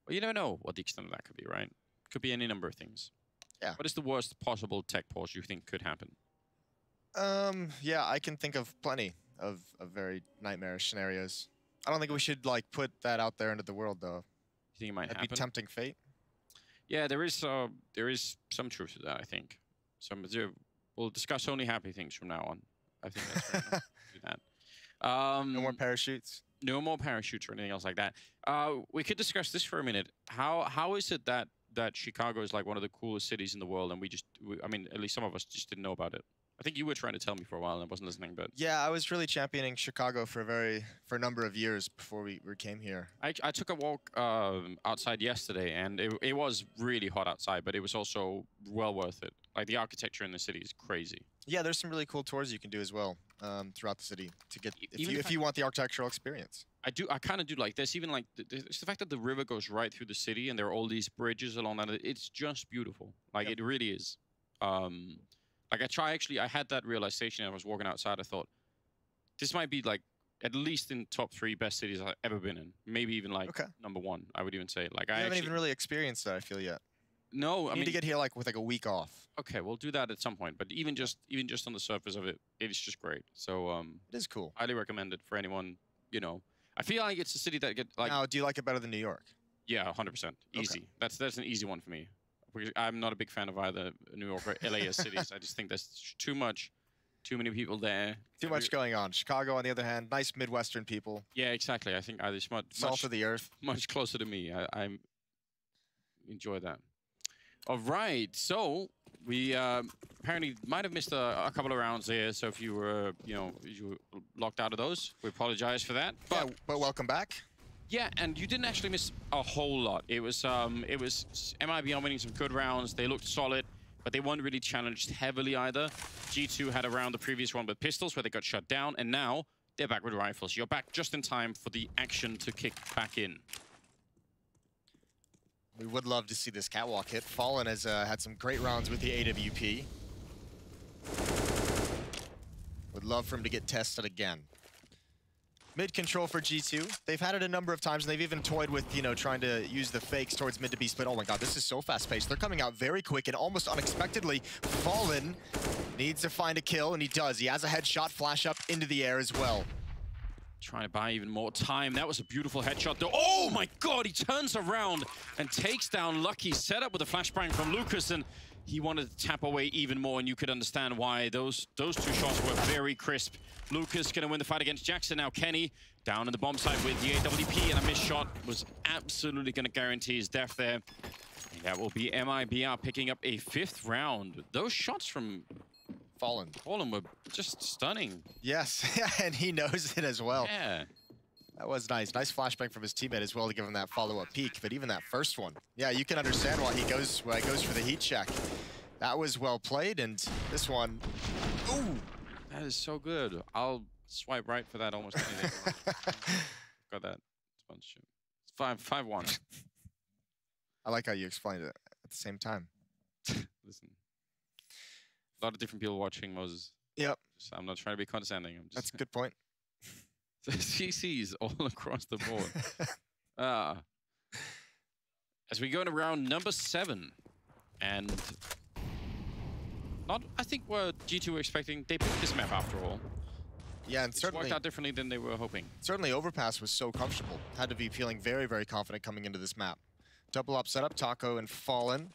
Well, you never know what the extent of that could be, right? Could be any number of things. Yeah. What is the worst possible tech pause you think could happen? Yeah, I can think of plenty of very nightmarish scenarios. I don't think we should like put that out there into the world though. You think it might That'd happen? be tempting fate. Yeah, there is some truth to that. I think we'll discuss only happy things from now on. I think that's fair enough. Do that. No more parachutes. No more parachutes or anything else like that. We could discuss this for a minute. How is it that Chicago is like one of the coolest cities in the world, and I mean, at least some of us just didn't know about it. I think you were trying to tell me for a while, and I wasn't listening. But Yeah, I was really championing Chicago for a number of years before we came here. I took a walk outside yesterday, and it was really hot outside, but it was also well worth it. Like the architecture in the city is crazy. Yeah, there's some really cool tours you can do as well throughout the city to get Even if you want the architectural experience. I kind of do like this. Even like it's the fact that the river goes right through the city, and there are all these bridges along that. It's just beautiful. Like Yep. it really is. Like I had that realization. I was walking outside. I thought this might be like at least in top 3 best cities I've ever been in. Maybe even like Okay. number 1. I would even say. Like I I haven't actually, even really experienced that, I feel, yet. no. I I need mean, to get here like with like a week off. okay, we'll do that at some point. But even just on the surface of it, it is just great. So It is cool. highly recommend it for anyone. You know, I feel like it's a city that get like Now, do you like it better than New York? yeah, 100% easy. That's an easy one for me. Because I'm not a big fan of either New York or LA as cities. I just think there's too many people there. Too much going on. Chicago, on the other hand, nice Midwestern people, Yeah, exactly. I think it's salt of the earth. much closer to me. I enjoy that. All right, so we apparently might have missed a couple of rounds there. So if you were, you were locked out of those, we apologize for that. Yeah, but welcome back. Yeah, and you didn't actually miss a whole lot. It was MIBR winning some good rounds. They looked solid, but they weren't really challenged heavily either. G2 had a round the previous one with pistols where they got shut down, and now they're back with rifles. You're back just in time for the action to kick back in. We would love to see this catwalk hit. Fallen has had some great rounds with the AWP. Would love for him to get tested again. Mid control for G2. They've had it a number of times, and they've even toyed with, trying to use the fakes towards mid to be split. Oh my god, this is so fast-paced. They're coming out very quick and almost unexpectedly. Fallen needs to find a kill, and he does. He has a headshot flash up into the air as well. Trying to buy even more time. That was a beautiful headshot though. Oh my god, he turns around and takes down Lucky. Set up with a flashbang from Lucas, and he wanted to tap away even more, and you could understand why. Those 2 shots were very crisp. Lucas gonna win the fight against Jackson. Now Kenny down in the bomb site with the AWP, and a missed shot was absolutely gonna guarantee his death there. And that will be MIBR picking up a 5th round. Those shots from Fallen were just stunning. Yes, and he knows it as well. Yeah. That was nice. Nice flashbang from his teammate as well to give him that follow-up peek. But even that first one, yeah, you can understand why he goes for the heat check. That was well played, and this one, ooh. That is so good. I'll swipe right for that almost anything. Got that sponsorship. It's 5-1. I like how you explained it at the same time. Listen. A lot of different people watching, Moses. Yep. So I'm not trying to be condescending. I'm just That's a good point. CCs all across the board. As we go into round number 7, and I think what G2 were expecting. They picked this map after all. Yeah, and It's certainly worked out differently than they were hoping. Overpass was so comfortable. Had to be feeling very, very confident coming into this map. Double up setup, Taco and Fallen.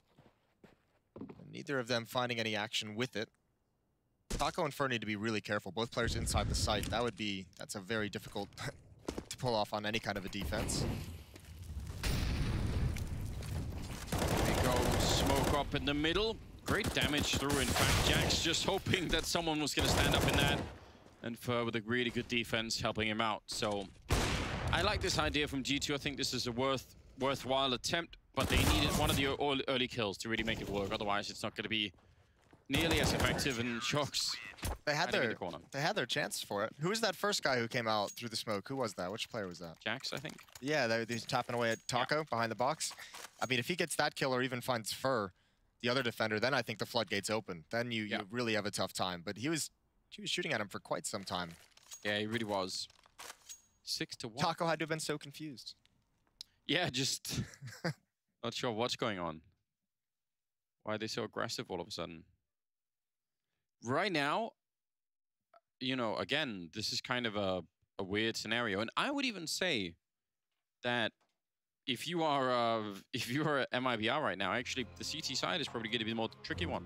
Neither of them finding any action with it. Taco and Fur need to be really careful. Both players inside the site. That's a very difficult to pull off on any kind of a defense. They go smoke up in the middle. Great damage through, in fact. Jax just hoping that someone was going to stand up in that. And Fur with a really good defense helping him out. So I like this idea from G2. I think this is a worthwhile attempt, but they needed one of the early kills to really make it work. Otherwise, it's not going to be nearly as effective, and Shox They had hiding in the corner. their chance for it. Who was that first guy who came out through the smoke? Who was that? Which player was that? Jax, I think. Yeah, they're tapping away at Taco behind the box. I mean, if he gets that kill or even finds Fur, the other defender, then I think the floodgates open. Then you really have a tough time. But he was shooting at him for quite some time. Yeah, he really was. 6-1. Taco had to have been so confused. Yeah, just not sure what's going on. Why are they so aggressive all of a sudden? Right now, you know, again, this is kind of a weird scenario. And I would even say that if you are MIBR right now, actually the CT side is probably going to be the more tricky one.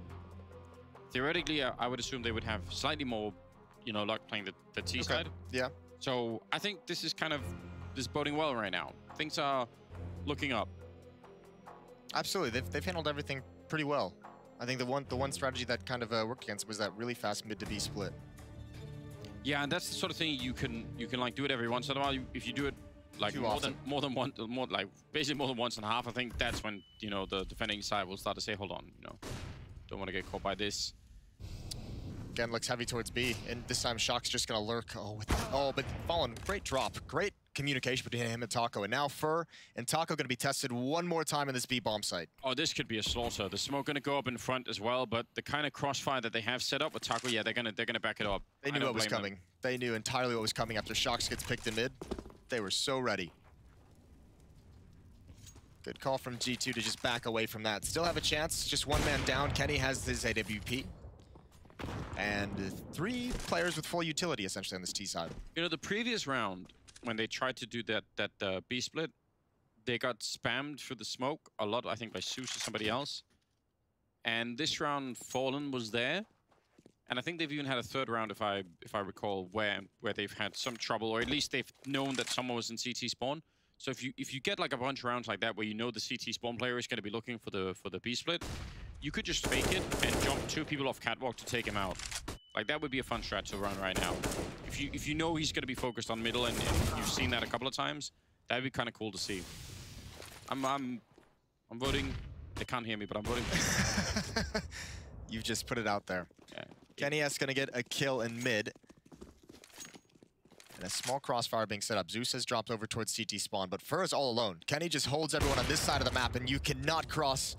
Theoretically, I would assume they would have slightly more, you know, luck playing the T side. Yeah. So I think this is kind of boding well right now. Things are looking up. Absolutely, they've handled everything pretty well. I think the one strategy that kind of worked against was that really fast mid to B split. Yeah, and that's the sort of thing you can like do it every once in a while. If you do it like more than basically more than once and a half, I think that's when, you know, the defending side will start to say, hold on, you know, don't want to get caught by this. Again, looks heavy towards B, and this time Shock's just gonna lurk. But Fallen, great drop, great communication between him and Taco, and now Fur and Taco gonna be tested one more time in this B bomb site. Oh, this could be a slaughter. The smoke gonna go up in front as well, but the kind of crossfire that they have set up with Taco, yeah, they're gonna back it up. They knew what was coming. They knew entirely what was coming after Shocks gets picked in mid. They were so ready. Good call from G2 to just back away from that. Still have a chance, just one man down. Kenny has his AWP. And 3 players with full utility, essentially, on this T side. You know, the previous round, when they tried to do that B split, they got spammed through the smoke a lot, I think by Zeus or somebody else. And this round, Fallen was there. And I think they've even had a third round, if I recall, where they've had some trouble, or at least they've known that someone was in CT spawn. So if you get like a bunch of rounds like that, where you know the CT spawn player is going to be looking for the B split, you could just fake it and jump 2 people off catwalk to take him out. Like, that would be a fun strat to run right now. If you know he's going to be focused on middle, and you've seen that a couple of times, that'd be kind of cool to see. I'm voting. They can't hear me, but I'm voting. You've just put it out there. Yeah. Kenny S gonna get a kill in mid. And a small crossfire being set up. Zeus has dropped over towards CT spawn, but Fur is all alone. Kenny just holds everyone on this side of the map, and you cannot cross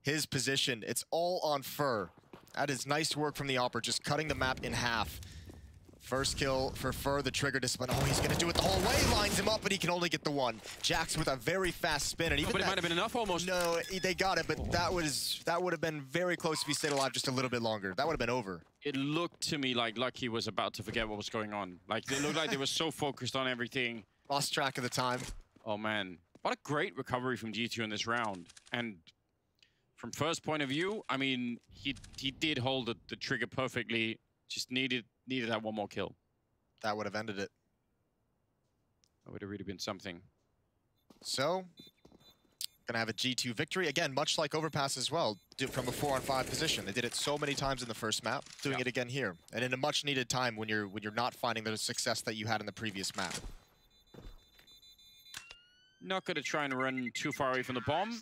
his position. It's all on Fur. That is nice work from the Opera, just cutting the map in half. First kill for Fur, the trigger discipline. Oh, he's gonna do it the whole way. Lines him up, but he can only get the one. Jax with a very fast spin, and even but it might have been enough almost. No, they got it, but that would have been very close if he stayed alive just a little bit longer. That would have been over. It looked to me like Lucky was about to forget what was going on. Like, they looked like they were so focused on everything. Lost track of the time. Oh man, what a great recovery from G2 in this round. And from first point of view, I mean, he did hold the trigger perfectly. Just needed that one more kill. That would have ended it. That would have really been something. So, gonna have a G2 victory. Again, much like Overpass as well, from a 4-on-5 position. They did it so many times in the first map, doing it again here. And in a much needed time when you're not finding the success that you had in the previous map. Not gonna try and run too far away from the bomb.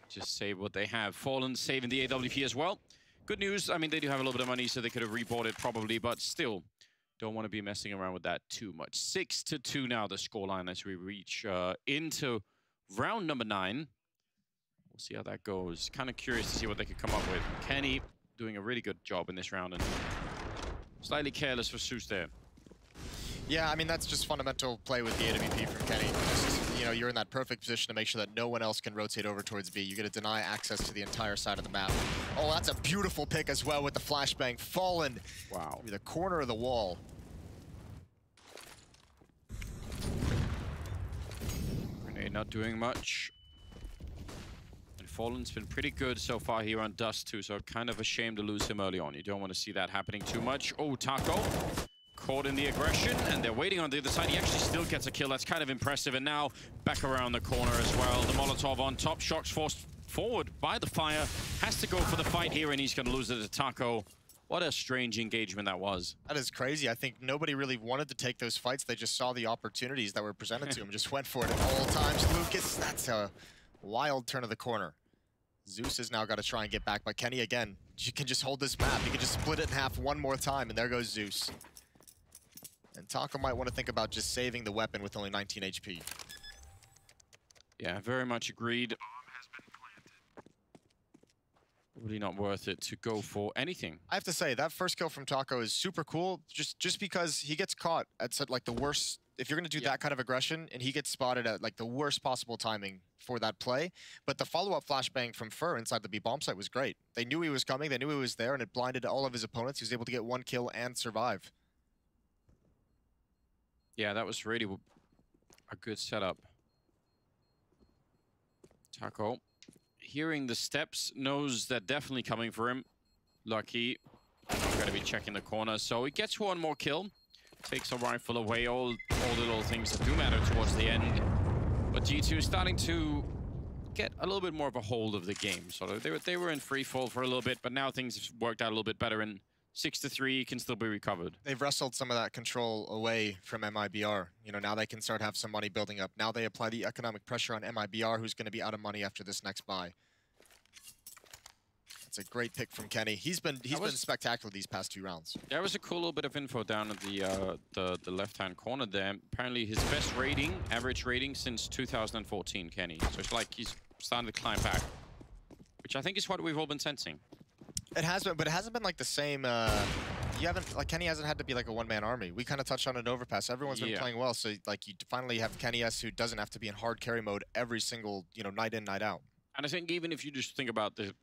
Just save what they have. Fallen saving the AWP as well. Good news, I mean, they do have a little bit of money, so they could have rebought it probably, but still, don't want to be messing around with that too much. 6-2 now, the scoreline, as we reach into round number 9. We'll see how that goes. Kind of curious to see what they could come up with. Kenny doing a really good job in this round, and slightly careless for Zeus there. Yeah, I mean, that's just fundamental play with the AWP from Kenny. Just, you know, you're in that perfect position to make sure that no one else can rotate over towards B. You're going to deny access to the entire side of the map. Oh, that's a beautiful pick as well with the flashbang. Fallen. Wow. The corner of the wall. Grenade not doing much. And Fallen's been pretty good so far here on Dust too, so kind of a shame to lose him early on. You don't want to see that happening too much. Oh, Taco. Caught in the aggression, and they're waiting on the other side. He actually still gets a kill. That's kind of impressive. And now back around the corner as well. The Molotov on top. Shock's forced forward by the fire. Has to go for the fight here, and he's going to lose it to Taco. What a strange engagement that was. That is crazy. I think nobody really wanted to take those fights. They just saw the opportunities that were presented to him. Just went for it at all times. Lucas, that's a wild turn of the corner. Zeus has now got to try and get back. But Kenny, again, you can just hold this map. You can just split it in half one more time, and there goes Zeus. And Taco might want to think about just saving the weapon with only 19 HP. Yeah, very much agreed. Really not worth it to go for anything. I have to say, that first kill from Taco is super cool, just because he gets caught at like the worst. If you're going to do that kind of aggression, and he gets spotted at like the worst possible timing for that play. But the follow-up flashbang from Fur inside the B bomb site was great. They knew he was coming, they knew he was there, and it blinded all of his opponents. He was able to get 1 kill and survive. Yeah, that was really a good setup. Taco, hearing the steps, knows that definitely coming for him. Lucky, going to be checking the corner, so he gets 1 more kill. Takes a rifle away, all the little things that do matter towards the end. But G2 is starting to get a little bit more of a hold of the game. So they were in free fall for a little bit, but now things have worked out a little bit better, and 6-3 can still be recovered. They've wrestled some of that control away from MIBR. You know, now they can start have some money building up. Now they apply the economic pressure on MIBR, who's going to be out of money after this next buy. It's a great pick from Kenny. He's been spectacular these past 2 rounds. There was a cool little bit of info down at the left-hand corner there. Apparently his best rating, average rating, since 2014, Kenny. So it's like he's starting to climb back, which I think is what we've all been sensing. It has been, but it hasn't been like the same. Kenny hasn't had to be like a one-man army. We kind of touched on it in Overpass. Everyone's been playing well, so like you finally have Kenny S, who doesn't have to be in hard carry mode every single, you know, night in, night out. And I think even if you just think about the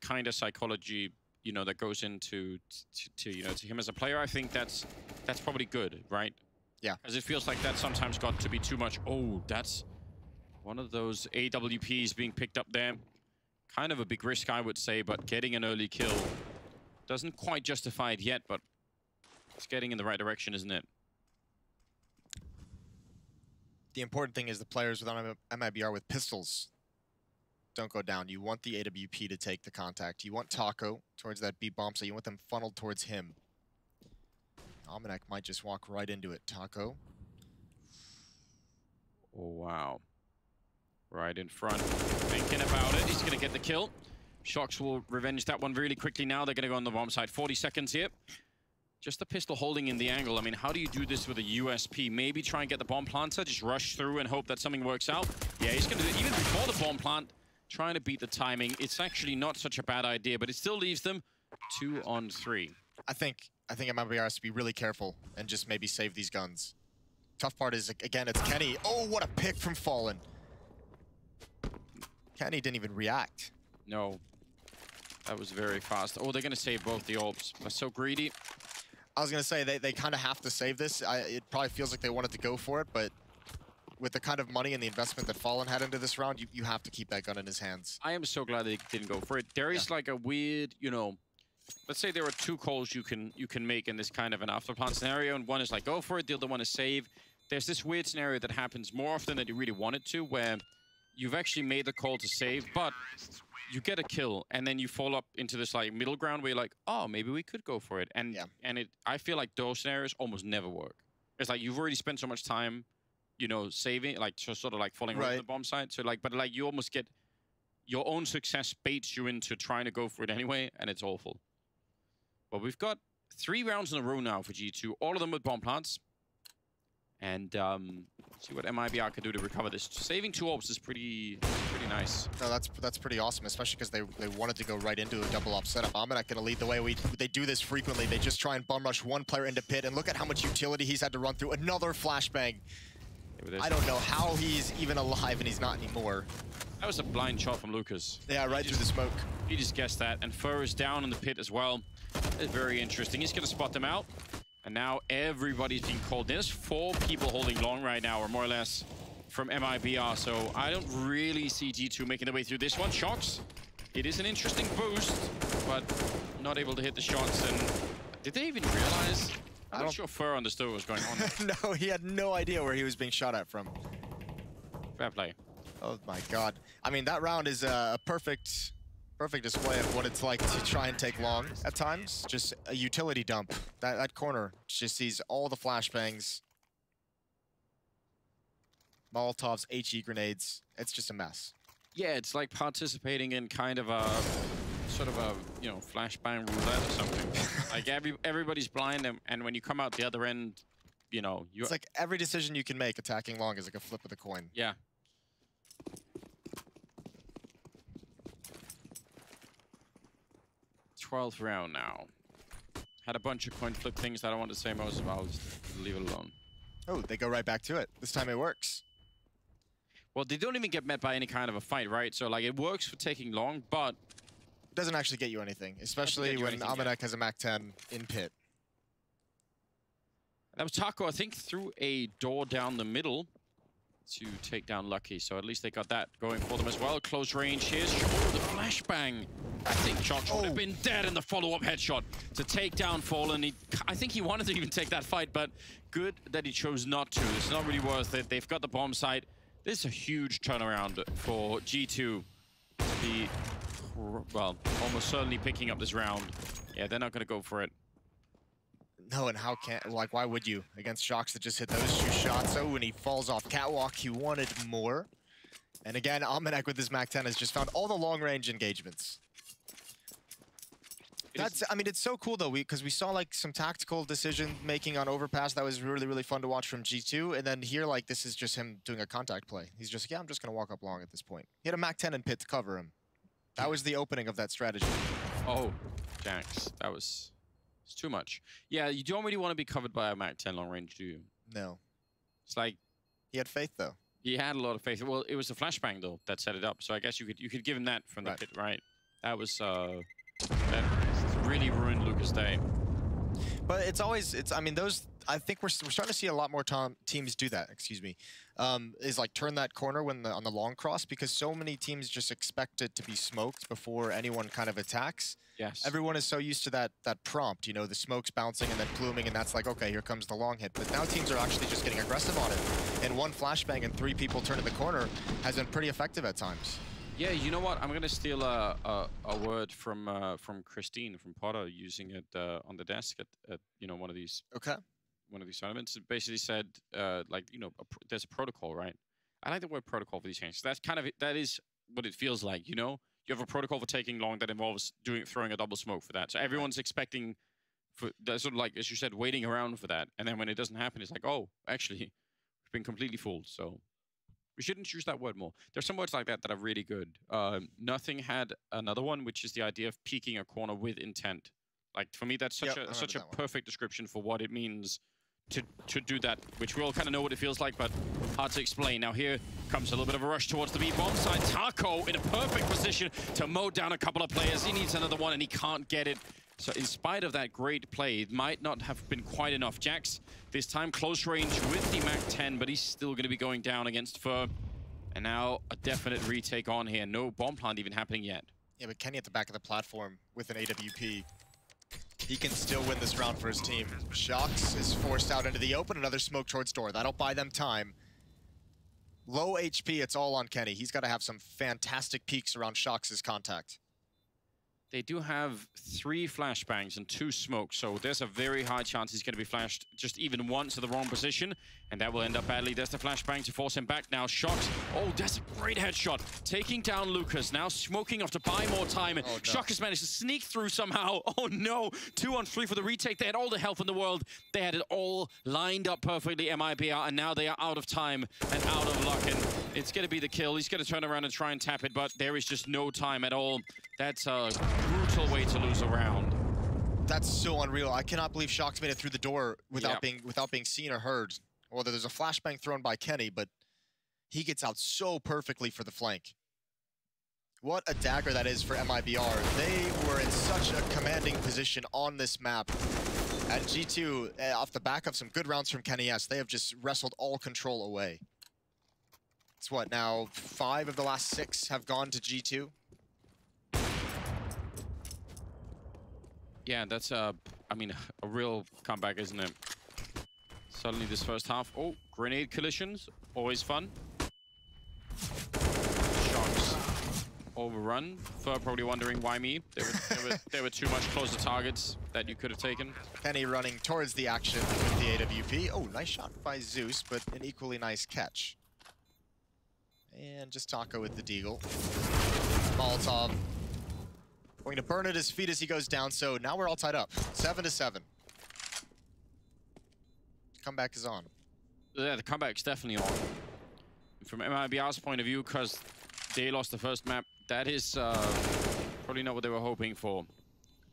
kind of psychology, you know, that goes into to him as a player, I think that's probably good, right? Yeah. Because it feels like that sometimes got to be too much. Oh, that's one of those AWPs being picked up there. Kind of a big risk, I would say, but getting an early kill doesn't quite justify it yet, but it's getting in the right direction, isn't it? The important thing is the players with MIBR with pistols don't go down. You want the AWP to take the contact. You want Taco towards that B bomb, so you want them funneled towards him. Almanac might just walk right into it. Taco. Oh, wow. Right in front, thinking about it. He's going to get the kill. Shox will revenge that one really quickly now. They're going to go on the bomb side. 40 seconds here. Just the pistol holding in the angle. I mean, how do you do this with a USP? Maybe try and get the bomb planter, just rush through and hope that something works out. Yeah, he's going to do it even before the bomb plant. Trying to beat the timing. It's actually not such a bad idea, but it still leaves them 2 on 3. I think MIBR has to be really careful and just maybe save these guns. Tough part is, again, it's Kenny. Oh, what a pick from Fallen. Kenny didn't even react. No. That was very fast. Oh, they're going to save both the orbs. They're so greedy. I was going to say, they kind of have to save this. It probably feels like they wanted to go for it, but with the kind of money and the investment that Fallen had into this round, you have to keep that gun in his hands. I am so glad they didn't go for it. There is like a weird, you know, let's say there are 2 calls you can make in this kind of an afterplan scenario, and one is like go for it, the other one is save. There's this weird scenario that happens more often than you really want it to, where you've actually made the call to save, but you get a kill, and then you fall up into this like middle ground where you're like, oh, maybe we could go for it. And I feel like those scenarios almost never work. It's like you've already spent so much time, you know, saving, like just sort of like falling right on the bomb side. So like, but like you almost get your own success baits you into trying to go for it anyway, and it's awful. But we've got 3 rounds in a row now for G2, all of them with bomb plants. And see what MIBR can do to recover this. Saving 2 orbs is pretty nice. No, that's pretty awesome, especially because they wanted to go right into a double op setup. Almanac going to lead the way. They do this frequently. They just try and bum rush one player into pit, and look at how much utility he's had to run through. Another flashbang. I don't know how he's even alive, and he's not anymore. That was a blind shot from Lucas. Yeah, right through the smoke. He just guessed that, and Fur is down in the pit as well. It's very interesting. He's going to spot them out. And now everybody's being called. There's 4 people holding long right now, or more or less, from MIBR. So I don't really see G2 making their way through this one. Shox, it is an interesting boost, but not able to hit the shots. And did they even realize? I'm not sure Fur understood what was going on. No, he had no idea where he was being shot at from. Fair play. Oh my God. I mean, that round is a perfect display of what it's like to try and take long at times. Just a utility dump. That corner just sees all the flashbangs, Molotovs, HE grenades. It's just a mess. Yeah, it's like participating in kind of a sort of a, you know, flashbang roulette or something. Like everybody's blind, and when you come out the other end, you know, it's like every decision you can make attacking long is like a flip of the coin. Yeah. 12th round now. Had a bunch of coin flip things that I want to say most of. I'll just leave it alone. Oh, they go right back to it. This time it works. Well, they don't even get met by any kind of a fight, right? So, like, it works for taking long, but... It doesn't actually get you anything, especially when Amanek has a MAC-10 in pit. That was Taco, I think, through a door down the middle to take down Lucky. So at least they got that going for them as well. Close range. Here's the flashbang. I think Shox would have been dead in the follow-up headshot to take down Fallen. I think he wanted to even take that fight, but good that he chose not to. It's not really worth it. They've got the bomb site. This is a huge turnaround for G2 to be, well, almost certainly picking up this round. Yeah, they're not going to go for it. No, and how can, like, why would you against Shox that just hit those 2 shots? Oh, and he falls off catwalk. He wanted more. And again, Amanek with his MAC-10 has just found all the long-range engagements. That's, I mean, it's so cool, though, because we saw, like, some tactical decision-making on Overpass that was really, really fun to watch from G2. And then here, like, this is just him doing a contact play. He's just, yeah, I'm just going to walk up long at this point. He had a MAC-10 in pit to cover him. That was the opening of that strategy. Oh, Jax, that was... It's too much. Yeah, you don't really want to be covered by a MAC-10 long range, do you? No. It's like... He had faith, though. He had a lot of faith. Well, it was the flashbang, though, that set it up. So I guess you could give him that from the pit, right? That was... that really ruined Lucas' day. But it's always... I mean, those... I think we're starting to see a lot more teams do that, excuse me. Is like turn that corner when on the long cross, because so many teams just expect it to be smoked before anyone kind of attacks. Yes. Everyone is so used to that prompt, you know, the smoke's bouncing and then pluming, and that's like, okay, here comes the long hit. But now teams are actually just getting aggressive on it. And one flashbang and 3 people turning the corner has been pretty effective at times. Yeah, you know what? I'm gonna steal a word from Christine from Potter, using it on the desk at you know, one of these tournaments. It basically said like, you know, there's a protocol, right? I like the word protocol for these changes. That's kind of that is what it feels like, you know. You have a protocol for taking long that involves throwing a double smoke for that. So everyone's expecting for that, sort of like, as you said, waiting around for that. And then when it doesn't happen, it's like, oh, actually, we've been completely fooled. So we shouldn't use that word more. There's some words like that that are really good. Nothing had another one, which is the idea of peeking a corner with intent. Like, for me, that's such a perfect description for what it means to do that, which we all kind of know what it feels like, but hard to explain. Now here comes a little bit of a rush towards the B-bomb side. Taco in a perfect position to mow down a couple of players. He needs another one and he can't get it. So in spite of that great play, it might not have been quite enough. Jax, this time close range with the MAC-10, but he's still going to be going down against Fer. And now a definite retake on here. No bomb plant even happening yet. Yeah, but Kenny at the back of the platform with an AWP. He can still win this round for his team. Shox is forced out into the open. Another smoke towards door. That'll buy them time. Low HP, it's all on Kenny. He's got to have some fantastic peaks around Shox's contact. They do have 3 flashbangs and 2 smokes, so there's a very high chance he's going to be flashed just even once to the wrong position, and that will end up badly. There's the flashbang to force him back now. Shox, oh, that's a great headshot. Taking down Lucas, now smoking off to buy more time. And Shox has managed to sneak through somehow. Oh no, 2 on 3 for the retake. They had all the health in the world. They had it all lined up perfectly, MIBR, and now they are out of time and out of luck. And it's going to be the kill. He's going to turn around and try and tap it, but there is just no time at all. That's a brutal way to lose a round. That's so unreal. I cannot believe Shox made it through the door without being seen or heard. Well, there's a flashbang thrown by Kenny, but he gets out so perfectly for the flank. What a dagger that is for MIBR. They were in such a commanding position on this map. At G2, off the back of some good rounds from Kenny S, they have just wrestled all control away. It's what, now 5 of the last 6 have gone to G2? Yeah, that's I mean, a real comeback, isn't it? Suddenly this first half, oh, grenade collisions, always fun. Shox overrun. Fer probably wondering why me. There were too much closer targets that you could have taken. Kenny running towards the action with the AWP. Oh, nice shot by Zeus, but an equally nice catch. And just Taco with the deagle. Molotov. Going to burn at his feet as he goes down, so now we're all tied up. 7-7. Comeback is on. Yeah, the comeback's definitely on. From MIBR's point of view, because they lost the first map, that is probably not what they were hoping for.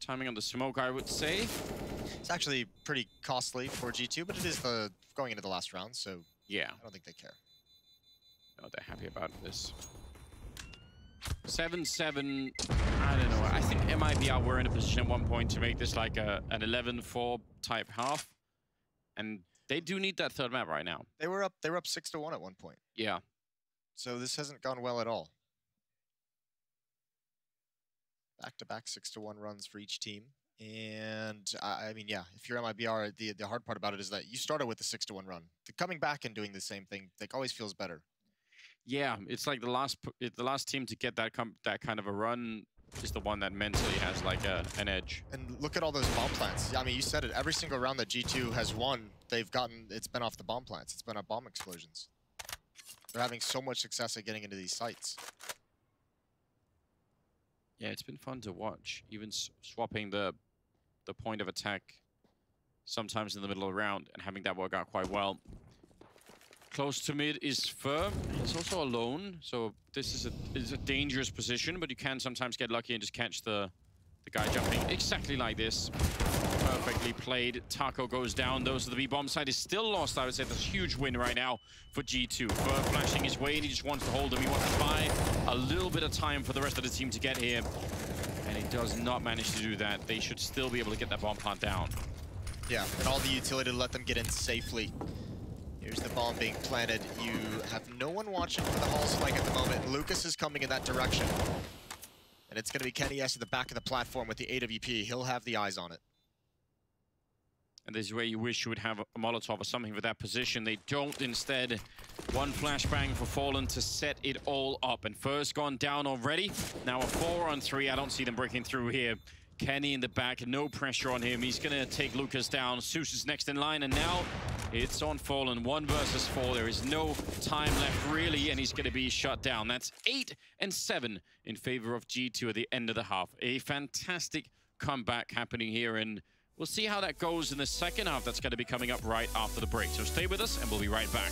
timing on the smoke, I would say. It's actually pretty costly for G2, but it is going into the last round, so Yeah. I don't think they care. No, they're happy about this. 7-7, I don't know. I think MIBR were in a position at one point to make this like an 11-4 type half. And they do need that third map right now. They were up 6-1 at one point. Yeah. So this hasn't gone well at all. Back-to-back 6-1 runs for each team. And I mean, yeah, if you're MIBR, the hard part about it is that you started with a 6-1 run. Coming back and doing the same thing, like, always feels better. Yeah, it's like the last team to get that kind of a run is the one that mentally has like an edge. And look at all those bomb plants. I mean, you said it. Every single round that G2 has won, it's been off the bomb plants. It's been on bomb explosions. They're having so much success at getting into these sites. Yeah, it's been fun to watch. Even swapping the point of attack sometimes in the middle of the round and having that work out quite well. Close to mid is Fur. He's also alone, so this is a dangerous position, but you can sometimes get lucky and just catch the guy jumping exactly like this. Perfectly played. Taco goes down. Those of the B-bomb side is still lost. I would say that's a huge win right now for G2. Fur flashing his way, and he just wants to hold him. He wants to buy a little bit of time for the rest of the team to get here, and he does not manage to do that. They should still be able to get that bomb plant down. Yeah, and all the utility to let them get in safely. Here's the bomb being planted. You have no one watching for the Halls flank at the moment. Lucas is coming in that direction. And it's going to be kennyS at the back of the platform with the AWP. He'll have the eyes on it. And this is where you wish you would have a Molotov or something for that position. They don't. Instead, one flashbang for Fallen to set it all up. And Fur's gone down already. Now a 4-on-3. I don't see them breaking through here. Kenny in the back, no pressure on him. He's going to take Lucas down. Zeus is next in line, and now it's on Fallen. 1 versus 4. There is no time left, really, and he's going to be shut down. That's 8-7 in favor of G2 at the end of the half. A fantastic comeback happening here, and we'll see how that goes in the second half. That's going to be coming up right after the break. So stay with us, and we'll be right back.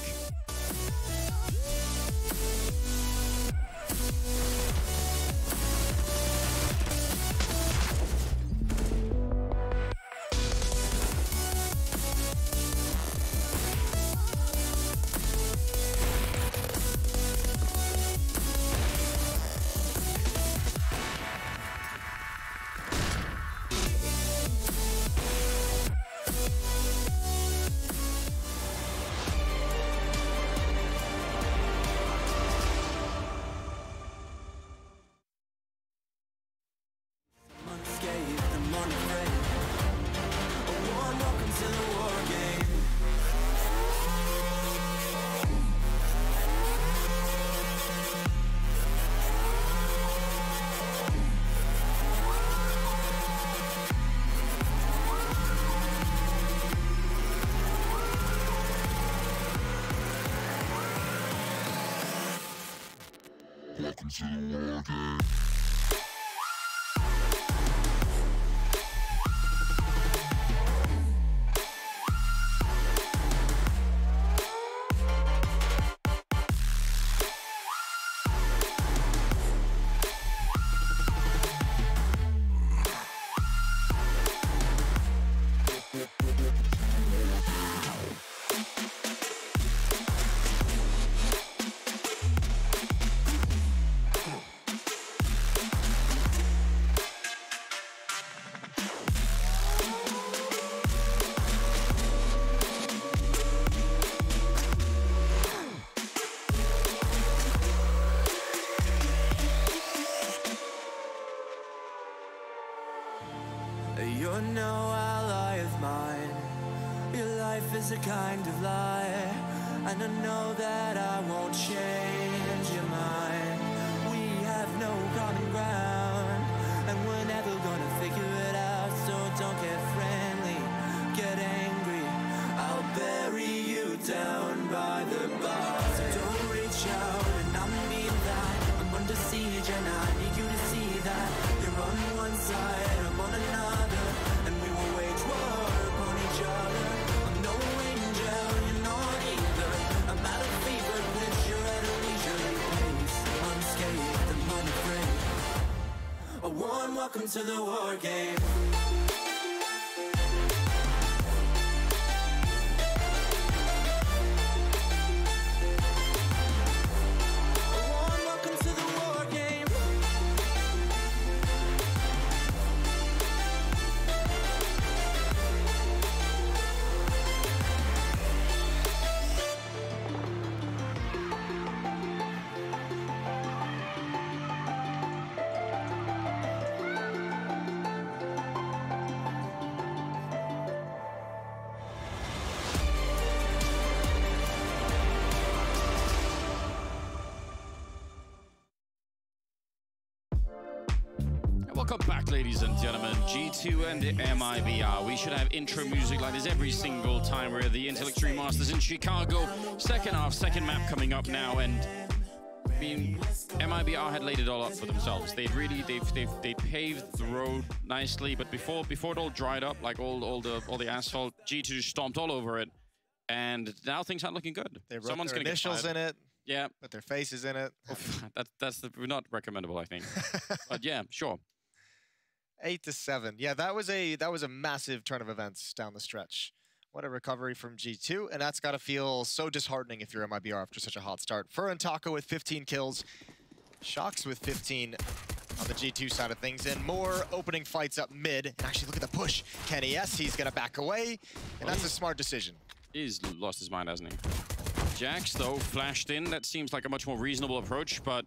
Welcome to the war game. You're no ally of mine. Your life is a kind of lie, and I know that I won't change your mind. We have no common ground, and we're never gonna figure it out. So don't get friendly, get angry. I'll bury you down by the bar. So don't reach out, and I'm mean that. I'm under siege, and I need you to see that. You're on one side, I'm on another, and we will wage war upon each other. I'm no angel, you're not either. I'm out of fever, which you're at a leisurely pace. Unscathed, I'm unafraid. A warm welcome to the war game. Welcome back, ladies and gentlemen. G2 and the MIBR. We should have intro music like this every single time we're at the Intel Extreme Masters in Chicago. Second half, second map coming up now, and I mean, MIBR had laid it all up for themselves. They'd paved the road nicely, but before it all dried up, like all the asphalt, G2 stomped all over it, and now things aren't looking good. They wrote their initials in it. Yeah, put their faces in it. that's not recommendable, I think. But yeah, sure. 8-7. Yeah, that was a massive turn of events down the stretch. What a recovery from G2, and that's got to feel so disheartening if you're MIBR after such a hot start. Fur and Taco with 15 kills, Shox with 15 on the G2 side of things, and more opening fights up mid. And actually, look at the push. Kenny S, he's gonna back away, and that's a smart decision. He's lost his mind, hasn't he? Jax, though, flashed in. That seems like a much more reasonable approach, but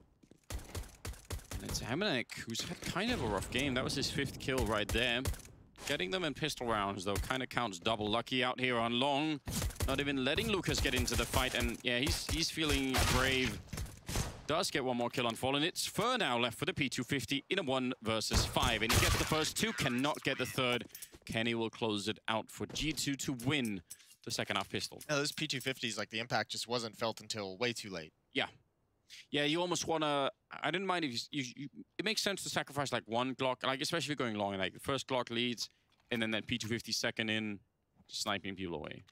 it's Amanek, who's had kind of a rough game. That was his 5th kill right there. Getting them in pistol rounds, though, kind of counts double. Lucky out here on long, not even letting Lucas get into the fight. And yeah, he's feeling brave. Does get one more kill on Fallen. It's Fur now left for the P250 in a 1 versus 5. And he gets the first 2, cannot get the third. Kenny will close it out for G2 to win the second half pistol. Now, those P250s, like, the impact just wasn't felt until way too late. Yeah. Yeah, you almost want to... I didn't mind if you... It makes sense to sacrifice, like, one Glock, like, especially if you're going long, like, the first Glock leads, and then that P250 second in, sniping people away.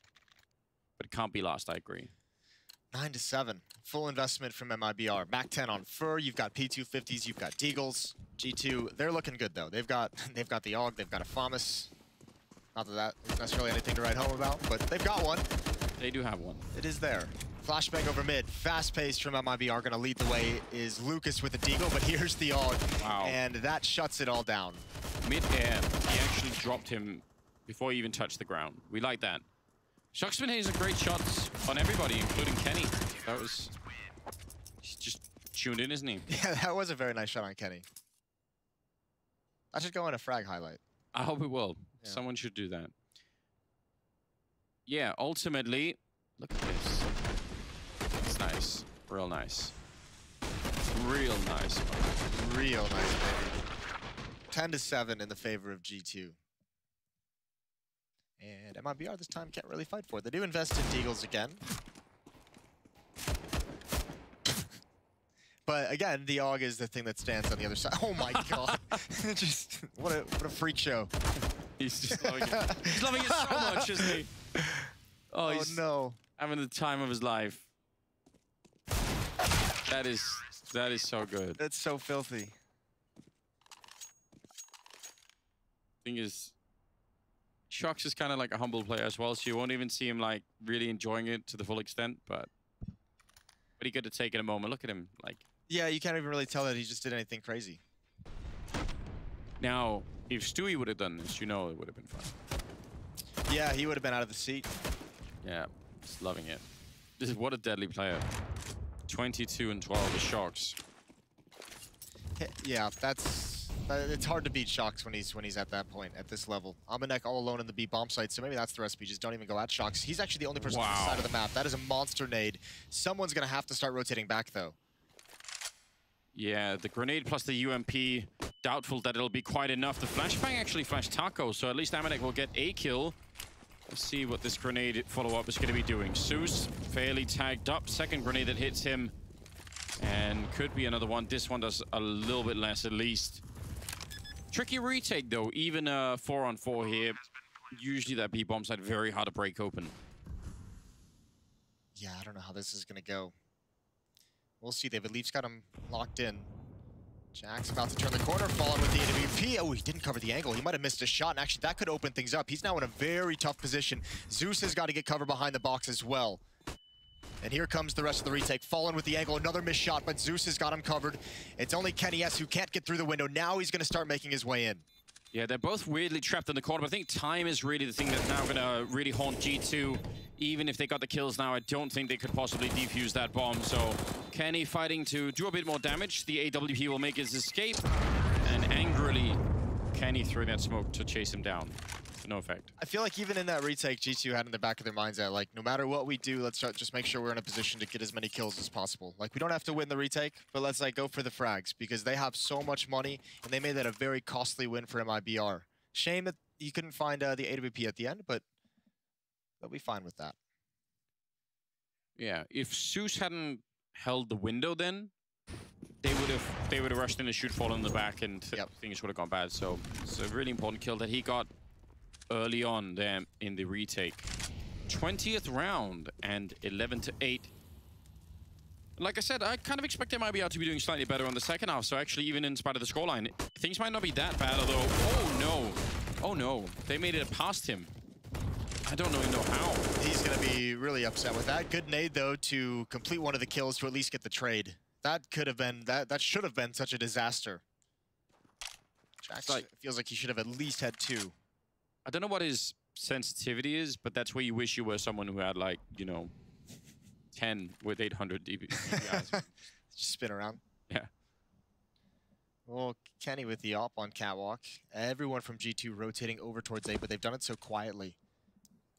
But it can't be last, I agree. 9-7. Full investment from MIBR. Mac 10 on Fur, you've got P250s, you've got Deagles. G2, they're looking good, though. They've got the AUG, they've got a FAMAS. Not that that is necessarily anything to write home about, but they've got one. They do have one. It is there. Flashbang over mid. Fast-paced from MIBR. Going to lead the way is Lucas with the Deagle, but here's the AUG. Wow. And that shuts it all down. Mid-air, he actually dropped him before he even touched the ground. We like that. Shox been hitting some great shots on everybody, including Kenny. That was... He's just tuned in, isn't he? Yeah, that was a very nice shot on Kenny. That should go in a frag highlight. I hope it will. Yeah. Someone should do that. Yeah, ultimately, look at this. It's nice. Real nice. Real nice. Real nice, baby. 10-7 in the favor of G2. And MIBR this time can't really fight for it. They do invest in Deagles again. But again, the AUG is the thing that stands on the other side. Oh my god. Just what a freak show. He's just loving it. He's loving it so much, isn't he? Oh, he's no. having the time of his life. That is so good. That's so filthy. Thing is, Shox is kind of like a humble player as well, so you won't even see him like really enjoying it to the full extent, but pretty good to take in a moment. Look at him, like. Yeah, you can't even really tell that he just did anything crazy. Now, if Stewie would have done this, you know it would have been fun. Yeah, he would have been out of the seat. Yeah, just loving it. This is what a deadly player. 22 and 12 with Shox. Yeah, it's hard to beat Shox when he's at that point, at this level. Amanek all alone in the B bomb site, so maybe that's the recipe. Just don't even go at Shox. He's actually the only person on the side of the map. That is a monster nade. Someone's gonna have to start rotating back though. Yeah, the grenade plus the UMP, doubtful that it'll be quite enough. The flashbang actually flashed Taco, so at least Amanek will get a kill. Let's see what this grenade follow-up is going to be doing. Zeus fairly tagged up. Second grenade that hits him. And could be another one. This one does a little bit less at least. Tricky retake though, even 4-on-4 here. Usually that B bomb side very hard to break open. Yeah, I don't know how this is going to go. We'll see. They've at least got him locked in. Jack's about to turn the corner, falling with the AWP. Oh, he didn't cover the angle. He might have missed a shot, and actually that could open things up. He's now in a very tough position. Zeus has got to get cover behind the box as well. And here comes the rest of the retake. Fallen with the angle, another missed shot, but Zeus has got him covered. It's only Kenny S who can't get through the window. Now he's going to start making his way in. Yeah, they're both weirdly trapped in the corner, but I think time is really the thing that's now going to really haunt G2. Even if they got the kills now, I don't think they could possibly defuse that bomb. So Kenny fighting to do a bit more damage. The AWP will make his escape. And angrily, Kenny threw that smoke to chase him down. To no effect. I feel like even in that retake, G2 had in the back of their minds that, like, no matter what we do, let's just make sure we're in a position to get as many kills as possible. Like, we don't have to win the retake, but let's, like, go for the frags, because they have so much money, and they made that a very costly win for MIBR. Shame that you couldn't find the AWP at the end, but they'll be fine with that. Yeah, if Zeus hadn't held the window then, they would have rushed in to shoot Fallen in the back, and things would have gone bad. So it's a really important kill that he got early on there in the retake. 20th round and 11-8. Like I said, I kind of expect MIBR to be doing slightly better on the second half. So actually, even in spite of the scoreline, things might not be that bad. Although, oh no, they made it past him. I don't really know how. He's gonna be really upset with that. Good nade though to complete one of the kills to at least get the trade. That could have been that should have been such a disaster. Jax feels like he should have at least had 2. I don't know what his sensitivity is, but that's where you wish you were someone who had, like, you know, 10 with 800 DPIs. Just spin around. Yeah. Well, Kenny with the op on Catwalk. Everyone from G2 rotating over towards A, but they've done it so quietly.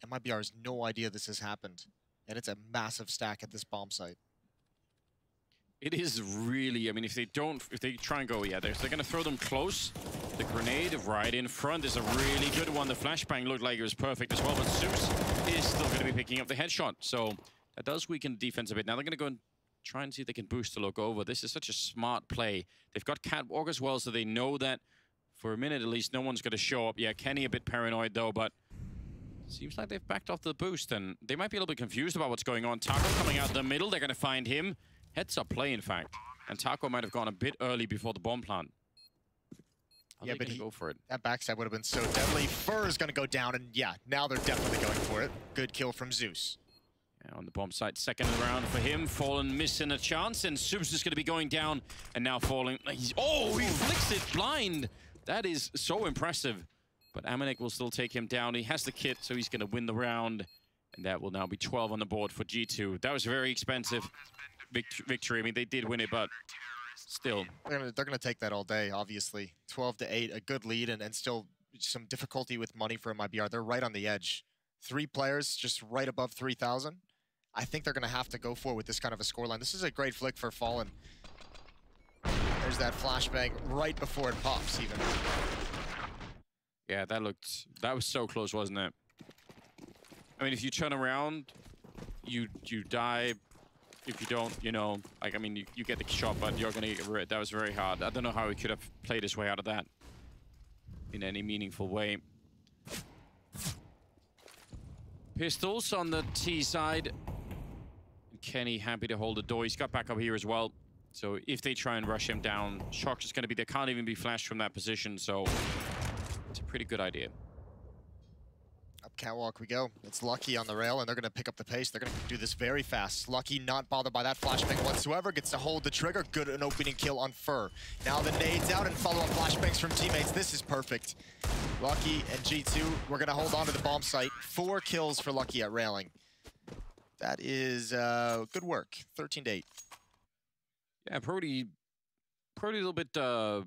MIBR has no idea this has happened. And it's a massive stack at this bomb site. It is really, I mean, if they try and go, yeah, they're going to throw them close. The grenade right in front is a really good one. The flashbang looked like it was perfect as well, but Zeus is still going to be picking up the headshot. So that does weaken the defense a bit. Now they're going to go and try and see if they can boost the look over. This is such a smart play. They've got Catwalk as well, so they know that for a minute at least, no one's going to show up. Yeah, Kenny a bit paranoid though, but seems like they've backed off the boost, and they might be a little bit confused about what's going on. Taco coming out the middle. They're going to find him. Heads up play, in fact. And Taco might have gone a bit early before the bomb plant. Yeah, but go for it. That backstab would have been so deadly. Fur is going to go down, and yeah, now they're definitely going for it. Good kill from Zeus. Yeah, on the bomb site, second round for him. Fallen missing a chance, and Zeus is going to be going down, and now Fallen. He flicks it blind. That is so impressive. But Amanek will still take him down. He has the kit, so he's going to win the round. And that will now be 12 on the board for G2. That was a very expensive victory. I mean, they did win it, but still. They're gonna take that all day, obviously. 12-8, a good lead, and still some difficulty with money for MIBR. They're right on the edge. 3 players just right above 3,000. I think they're gonna have to go for it with this kind of a scoreline. This is a great flick for Fallen. There's that flashbang right before it pops, even. Yeah, that was so close, wasn't it? I mean, if you turn around, you die. If you don't, you know, like, I mean, you get the shot, but you're gonna get rid. That was very hard. I don't know how he could have played his way out of that in any meaningful way. Pistols on the T side. Kenny happy to hold the door. He's got back up here as well. So if they try and rush him down, Shock's just gonna be, they can't even be flashed from that position. So it's a pretty good idea. Up Catwalk we go. It's Lucky on the rail, and they're going to pick up the pace. They're going to do this very fast. Lucky, not bothered by that flashbang whatsoever, gets to hold the trigger. Good an opening kill on Fur. Now the nades out and follow-up flashbangs from teammates. This is perfect. Lucky and G2, we're going to hold on to the bomb site. 4 kills for Lucky at railing. That is good work. 13-8. Yeah, Prody a little bit of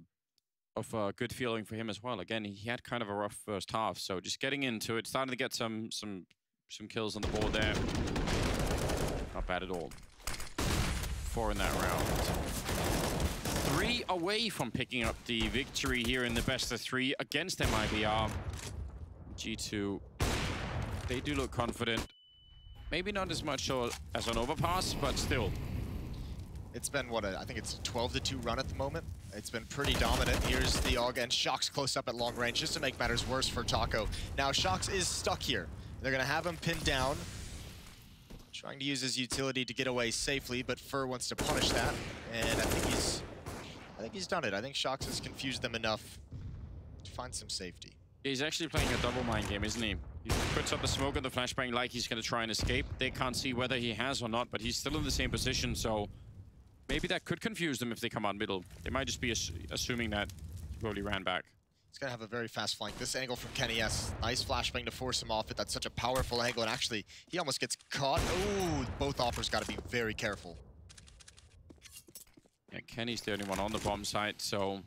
a good feeling for him as well. Again, he had kind of a rough first half, so just getting into it, starting to get some kills on the board there. Not bad at all. 4 in that round. 3 away from picking up the victory here in the best of 3 against MIBR. G2, they do look confident. Maybe not as much as an overpass, but still. It's been, what, I think it's a 12-2 run at the moment. It's been pretty dominant. Here's the AUG, and Shox close up at long range, just to make matters worse for Taco. Now, Shox is stuck here. They're going to have him pinned down. Trying to use his utility to get away safely, but Fur wants to punish that. And I think he's I think he's done it. I think Shox has confused them enough to find some safety. He's actually playing a double mind game, isn't he? He puts up the smoke on the flashbang like he's going to try and escape. They can't see whether he has or not, but he's still in the same position, so maybe that could confuse them if they come out middle. They might just be assuming that he probably ran back. He's going to have a very fast flank. This angle from kennyS. Nice flashbang to force him off it. That's such a powerful angle, and actually, he almost gets caught. Ooh, both Oppers got to be very careful. Yeah, Kenny's the only one on the bomb site, so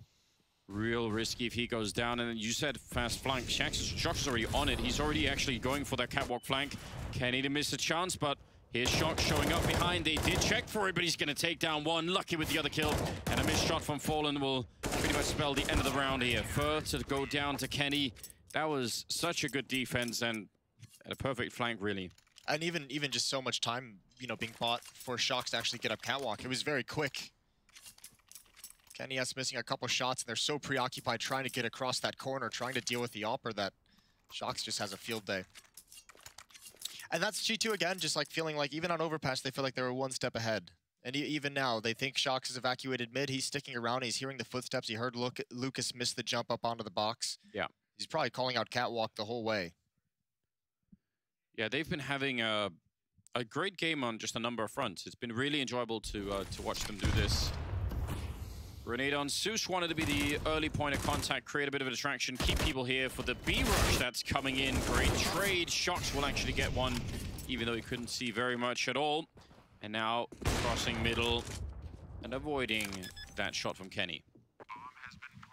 real risky if he goes down. And you said fast flank. Shox is already on it. He's already actually going for that catwalk flank. Kenny to miss a chance, but here's Shox showing up behind. They did check for it, but he's going to take down one. Lucky with the other kill. And a missed shot from Fallen will pretty much spell the end of the round here. First to go down to Kenny. That was such a good defense and a perfect flank, really. And even just so much time, you know, being bought for Shox to actually get up catwalk. It was very quick. kennyS missing a couple shots, and they're so preoccupied trying to get across that corner, trying to deal with the Opper, that Shox just has a field day. And that's G2 again, just like feeling like even on overpass, they feel like they were one step ahead. And even now, they think Shox has evacuated mid. He's sticking around. He's hearing the footsteps. He heard Lucas miss the jump up onto the box. Yeah. He's probably calling out catwalk the whole way. Yeah, they've been having a great game on just a number of fronts. It's been really enjoyable to watch them do this. Grenade on Zeus wanted to be the early point of contact, create a bit of a distraction, keep people here for the B rush that's coming in. Great trade. Shox will actually get one, even though he couldn't see very much at all. And now crossing middle and avoiding that shot from Kenny.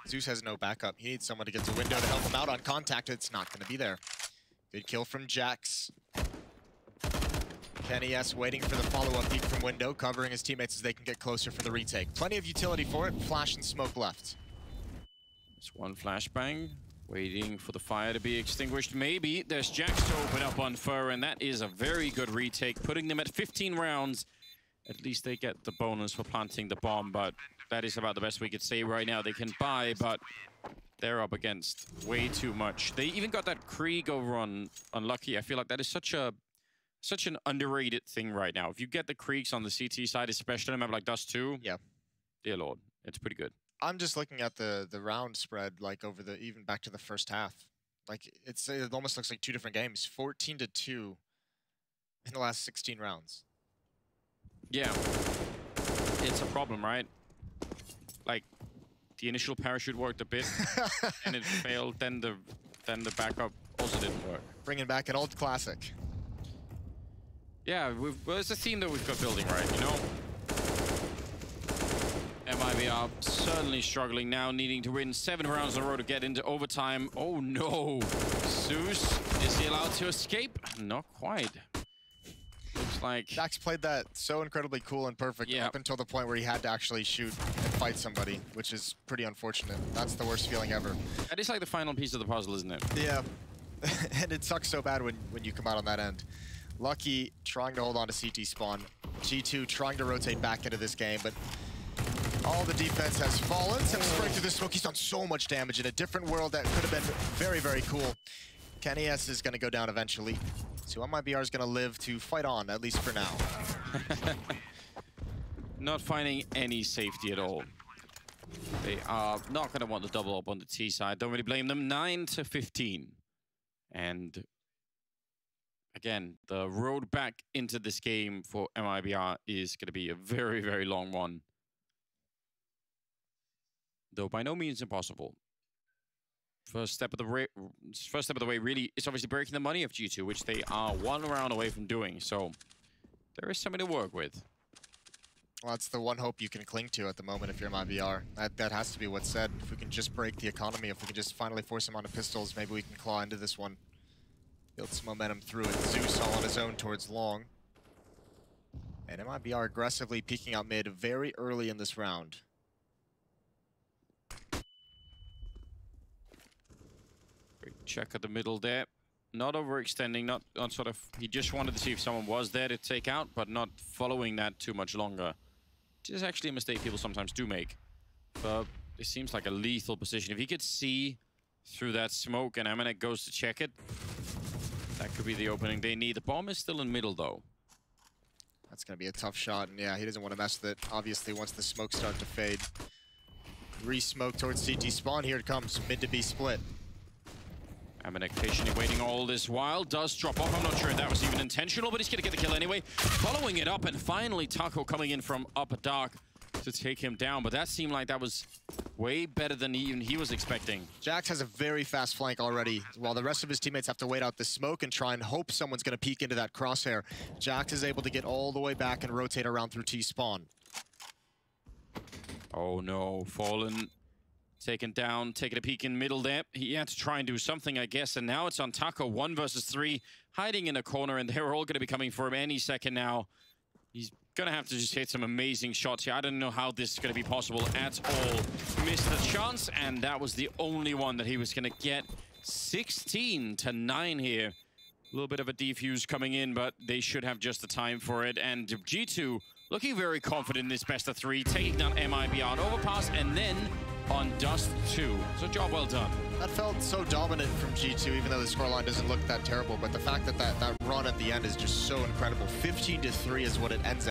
Zeus has no backup. He needs someone to get to window to help him out on contact. It's not going to be there. Good kill from Jax. kennyS waiting for the follow-up peek from window, covering his teammates as they can get closer for the retake. Plenty of utility for it. Flash and smoke left. It's one flashbang, waiting for the fire to be extinguished. Maybe there's Jax to open up on Fur, and that is a very good retake, putting them at 15 rounds. At least they get the bonus for planting the bomb, but that is about the best we could say right now. They can buy, but they're up against way too much. They even got that Krieg over on Lucky. I feel like that is such an underrated thing right now. If you get the Kriegs on the CT side, especially on a map like Dust 2, yeah, dear Lord, it's pretty good. I'm just looking at the round spread, like over the even back to the first half. Like it almost looks like two different games. 14-2 in the last 16 rounds. Yeah, it's a problem, right? Like the initial parachute worked a bit, and it failed. Then the backup also didn't work. Bringing back an old classic. Yeah, well, it's a theme that we've got building, right? You know, MIBR certainly struggling now, needing to win 7 rounds in a row to get into overtime. Oh no, Zeus, is he allowed to escape? Not quite. Looks like Jax played that so incredibly cool and perfect up until the point where he had to actually shoot and fight somebody, which is pretty unfortunate. That's the worst feeling ever. That is like the final piece of the puzzle, isn't it? Yeah, and it sucks so bad when you come out on that end. Lucky trying to hold on to CT spawn. G2 trying to rotate back into this game, but all the defense has fallen. Some spray through the smoke. He's done so much damage in a different world that could have been very, very cool. kennyS is going to go down eventually. So MIBR is going to live to fight on, at least for now. Not finding any safety at all. They are not going to want to double up on the T side. Don't really blame them. 9-15. And again, the road back into this game for MIBR is going to be a very, very long one. Though by no means impossible. First step of the way really is obviously breaking the money of G2, which they are 1 round away from doing. So there is something to work with. Well, that's the one hope you can cling to at the moment if you're MIBR. That has to be what's said. If we can just break the economy, if we can just finally force him onto pistols, maybe we can claw into this one. Build some momentum through it. Zeus all on his own towards long. And MIBR aggressively peeking out mid very early in this round. Great check at the middle there. Not overextending, not sort of... He just wanted to see if someone was there to take out, but not following that too much longer. Which is actually a mistake people sometimes do make. But it seems like a lethal position. If he could see through that smoke and Amanek goes to check it, that could be the opening they need. The bomb is still in middle, though. That's going to be a tough shot, and yeah, he doesn't want to mess with it, obviously, once the smoke starts to fade. Re-smoke towards CT spawn. Here it comes. Mid to B split. Amanek patiently waiting all this while. Does drop off. I'm not sure if that was even intentional, but he's going to get the kill anyway. Following it up, and finally Taco coming in from upper dark to take him down. But that seemed like that was way better than even he was expecting. Jax has a very fast flank already, while the rest of his teammates have to wait out the smoke and try and hope someone's going to peek into that crosshair. Jax is able to get all the way back and rotate around through T-spawn. Oh no, Fallen taken down, taking a peek in middle there. He had to try and do something, I guess, and now it's on Taco, 1 versus 3, hiding in a corner, and they're all going to be coming for him any second now. He's going to have to just hit some amazing shots here. I don't know how this is going to be possible at all. Missed the chance, and that was the only one that he was going to get. 16-9 here. A little bit of a defuse coming in, but they should have just the time for it. And G2 looking very confident in this best of 3, taking down MIB on overpass, and then on Dust 2. So job well done. That felt so dominant from G2, even though the scoreline doesn't look that terrible. But the fact that that run at the end is just so incredible. 15-3 is what it ends